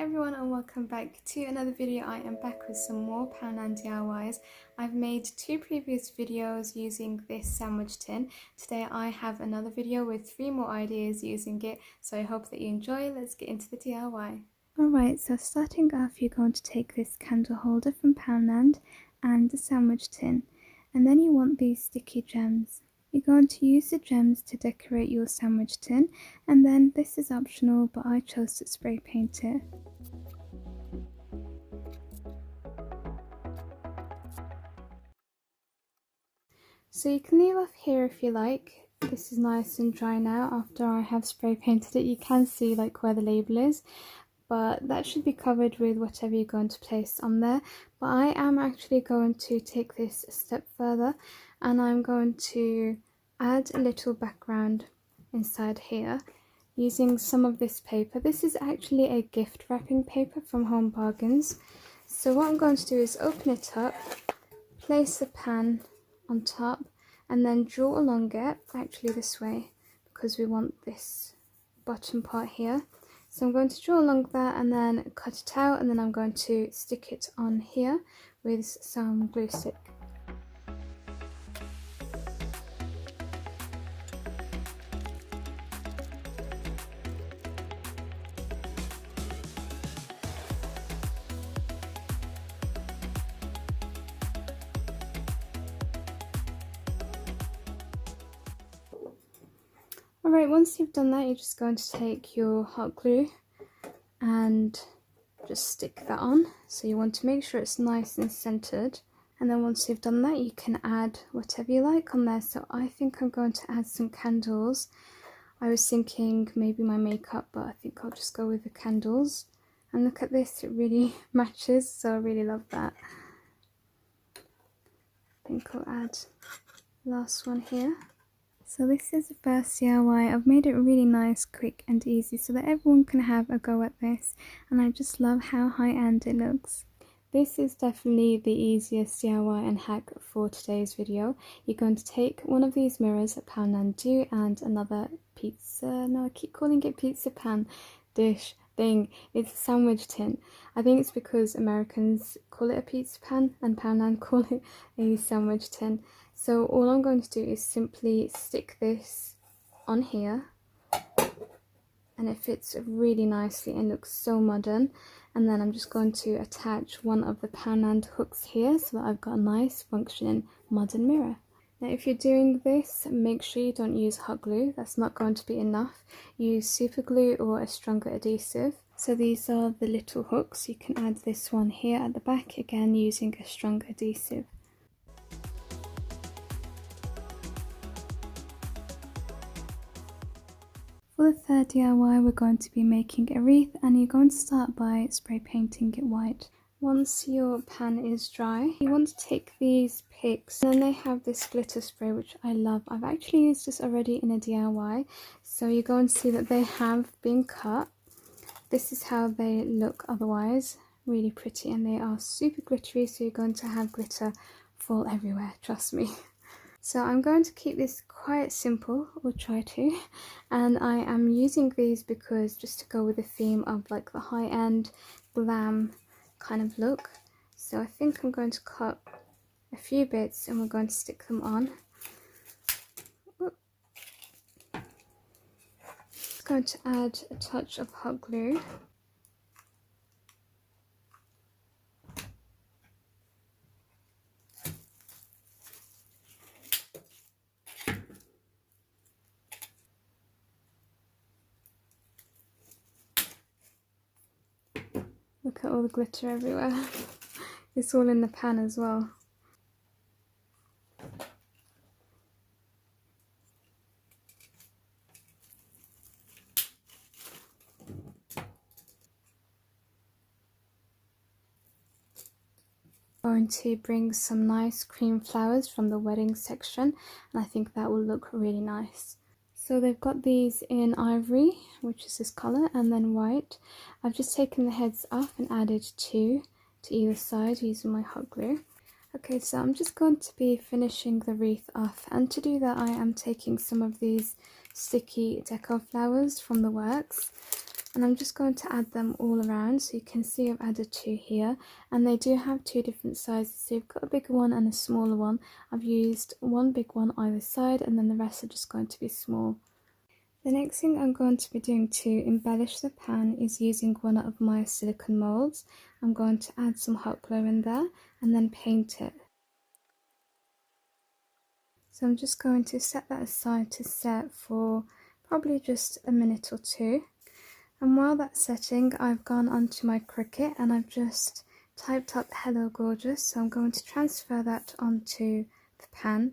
everyone and welcome back to another video. I am back with some more Poundland DIYs. I've made 2 previous videos using this sandwich tin. Today I have another video with 3 more ideas using it, so I hope that you enjoy. Let's get into the DIY. Alright, so starting off you're going to take this candle holder from Poundland and the sandwich tin, and then you want these sticky gems. You're going to use the gems to decorate your sandwich tin, and then this is optional but I chose to spray paint it. So you can leave off here if you like. This is nice and dry now after I have spray painted it. You can see like where the label is, but that should be covered with whatever you're going to place on there. But I am actually going to take this a step further and I'm going to add a little background inside here using some of this paper. This is actually a gift wrapping paper from Home Bargains. So what I'm going to do is open it up, place the pan on top, and then draw along it, actually this way, because we want this bottom part here. So I'm going to draw along that and then cut it out, and then I'm going to stick it on here with some glue stick. Alright, once you've done that, you're just going to take your hot glue and just stick that on. So you want to make sure it's nice and centered, and then once you've done that you can add whatever you like on there. So I think I'm going to add some candles. I was thinking maybe my makeup, but I think I'll just go with the candles. And look at this, it really matches, so I really love that. I think I'll add the last one here. So this is the first DIY. I've made it really nice, quick and easy so that everyone can have a go at this, and I just love how high-end it looks. This is definitely the easiest DIY and hack for today's video. You're going to take one of these mirrors that Poundland do and another pizza, no I keep calling it pizza pan dish thing. It's a sandwich tin. I think it's because Americans call it a pizza pan and Poundland call it a sandwich tin. So all I'm going to do is simply stick this on here, and it fits really nicely and looks so modern. And then I'm just going to attach one of the Poundland hooks here so that I've got a nice functioning modern mirror. Now if you're doing this, make sure you don't use hot glue, that's not going to be enough. Use super glue or a stronger adhesive. So these are the little hooks. You can add this one here at the back, again using a strong adhesive. For the third DIY, we're going to be making a wreath, and you're going to start by spray painting it white. Once your pan is dry, you want to take these picks, and then they have this glitter spray which I love. I've actually used this already in a DIY, so you're going to see that they have been cut. This is how they look otherwise, really pretty, and they are super glittery, so you're going to have glitter fall everywhere, trust me. So I'm going to keep this quite simple, or try to, and I am using these because just to go with the theme of like the high-end glam kind of look. So I think I'm going to cut a few bits and we're going to stick them on. I'm going to add a touch of hot glue. Look at all the glitter everywhere. It's all in the pan as well. I'm going to bring some nice cream flowers from the wedding section, and I think that will look really nice. So they've got these in ivory, which is this colour, and then white. I've just taken the heads off and added 2 to either side using my hot glue. Okay, so I'm just going to be finishing the wreath off, and to do that I am taking some of these sticky decor flowers from the works. and I'm just going to add them all around. So you can see I've added 2 here, and they do have 2 different sizes, so you've got a bigger one and a smaller one. I've used one big one either side, and then the rest are just going to be small. The next thing I'm going to be doing to embellish the pan is using one of my silicone molds. I'm going to add some hot glue in there and then paint it. So I'm just going to set that aside to set for probably just a minute or 2. And while that's setting, I've gone onto my Cricut and I've just typed up "Hello Gorgeous," so I'm going to transfer that onto the pan.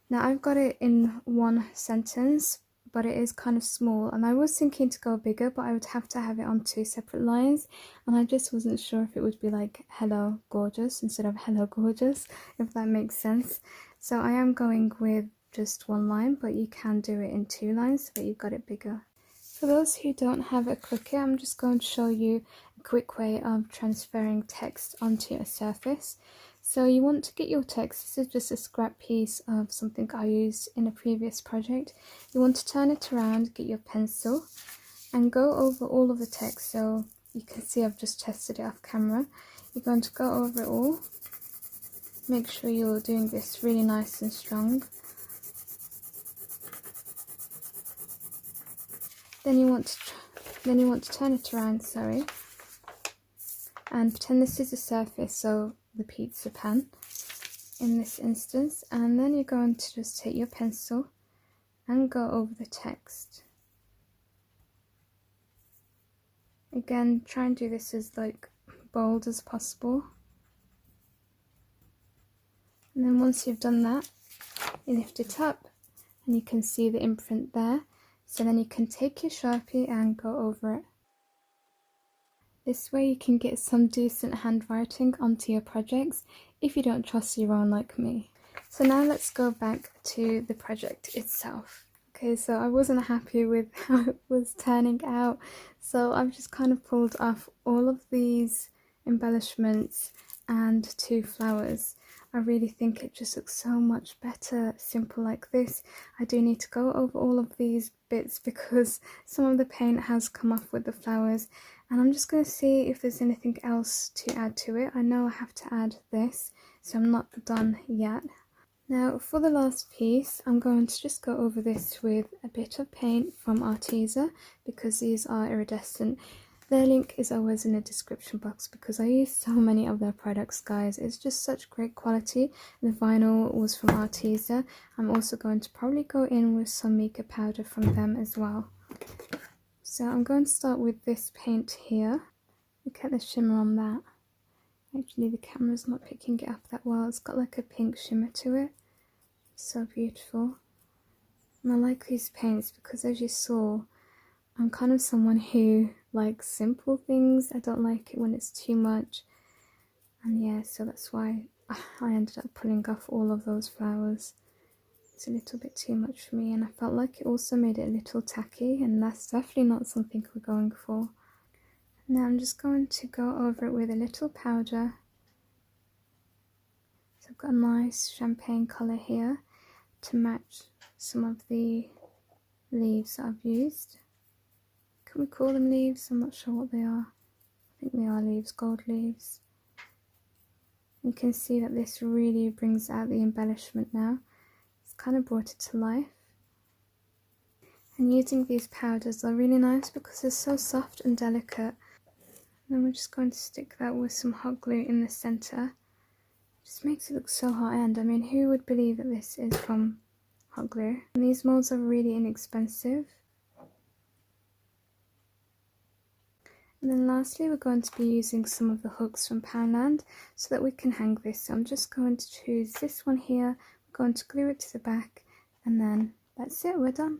Now I've got it in one sentence, but it is kind of small, and I was thinking to go bigger, but I would have to have it on 2 separate lines, and I just wasn't sure if it would be like "Hello Gorgeous" instead of "Hello Gorgeous," if that makes sense. So I am going with just 1 line, but you can do it in 2 lines so that you've got it bigger. For those who don't have a Cricut, I'm just going to show you a quick way of transferring text onto a surface. So you want to get your text, this is just a scrap piece of something I used in a previous project. You want to turn it around, get your pencil and go over all of the text. So you can see I've just tested it off camera. You're going to go over it all. Make sure you're doing this really nice and strong. Then you want to turn it around, and pretend this is a surface, so the pizza pan in this instance, and then you're going to just take your pencil and go over the text. Again, try and do this as like bold as possible. And then once you've done that, you lift it up and you can see the imprint there. So then you can take your Sharpie and go over it. This way you can get some decent handwriting onto your projects if you don't trust your own like me. So now let's go back to the project itself. Okay, so I wasn't happy with how it was turning out, so I've just kind of pulled off all of these embellishments and 2 flowers. I really think it just looks so much better simple like this. I do need to go over all of these bits because some of the paint has come off with the flowers, and I'm just going to see if there's anything else to add to it. I know I have to add this, so I'm not done yet. Now for the last piece, I'm going to just go over this with a bit of paint from ARTEZA because these are iridescent. Their link is always in the description box because I use so many of their products, guys. It's just such great quality. The vinyl was from ARTEZA. I'm also going to probably go in with some mica powder from them as well. So I'm going to start with this paint here. Look at the shimmer on that. Actually the camera's not picking it up that well. It's got like a pink shimmer to it. So beautiful. And I like these paints because, as you saw, I'm kind of someone who likes simple things. I don't like it when it's too much. And yeah, so that's why I ended up pulling off all of those flowers. It's a little bit too much for me, and I felt like it also made it a little tacky, and that's definitely not something we're going for. Now I'm just going to go over it with a little powder. So I've got a nice champagne colour here to match some of the leaves that I've used. Can we call them leaves? I'm not sure what they are. I think they are leaves, gold leaves. You can see that this really brings out the embellishment now. It's kind of brought it to life. And using these powders are really nice because they're so soft and delicate. And then we're just going to stick that with some hot glue in the centre. Just makes it look so high-end. I mean, who would believe that this is from hot glue? And these molds are really inexpensive. And then lastly, we're going to be using some of the hooks from Poundland so that we can hang this. So I'm just going to choose this one here. We're going to glue it to the back, and then that's it, we're done.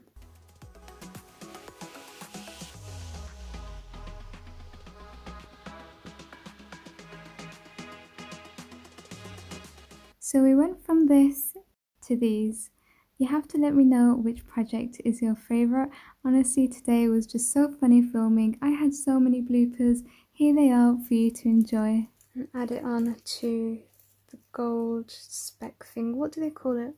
So we went from this to these. You have to let me know which project is your favourite. Honestly, today was just so funny filming. I had so many bloopers. Here they are for you to enjoy. And add it on to the gold speck thing. What do they call it?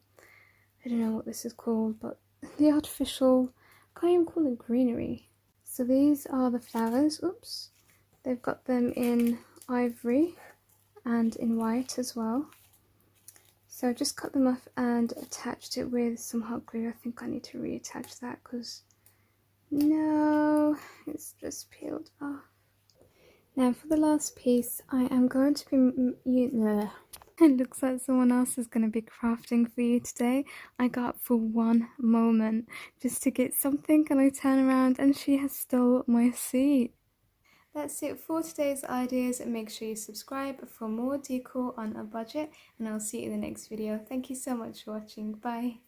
I don't know what this is called, but the artificial, I can't even call it greenery. So these are the flowers. Oops. They've got them in ivory and in white as well. So I just cut them off and attached it with some hot glue. I think I need to reattach that because no, it's just peeled off. Now for the last piece, I am going to be it looks like someone else is going to be crafting for you today. I got for one moment just to get something and I turn around and she has stole my seat. That's it for today's ideas. Make sure you subscribe for more decor on a budget and I'll see you in the next video. Thank you so much for watching. Bye.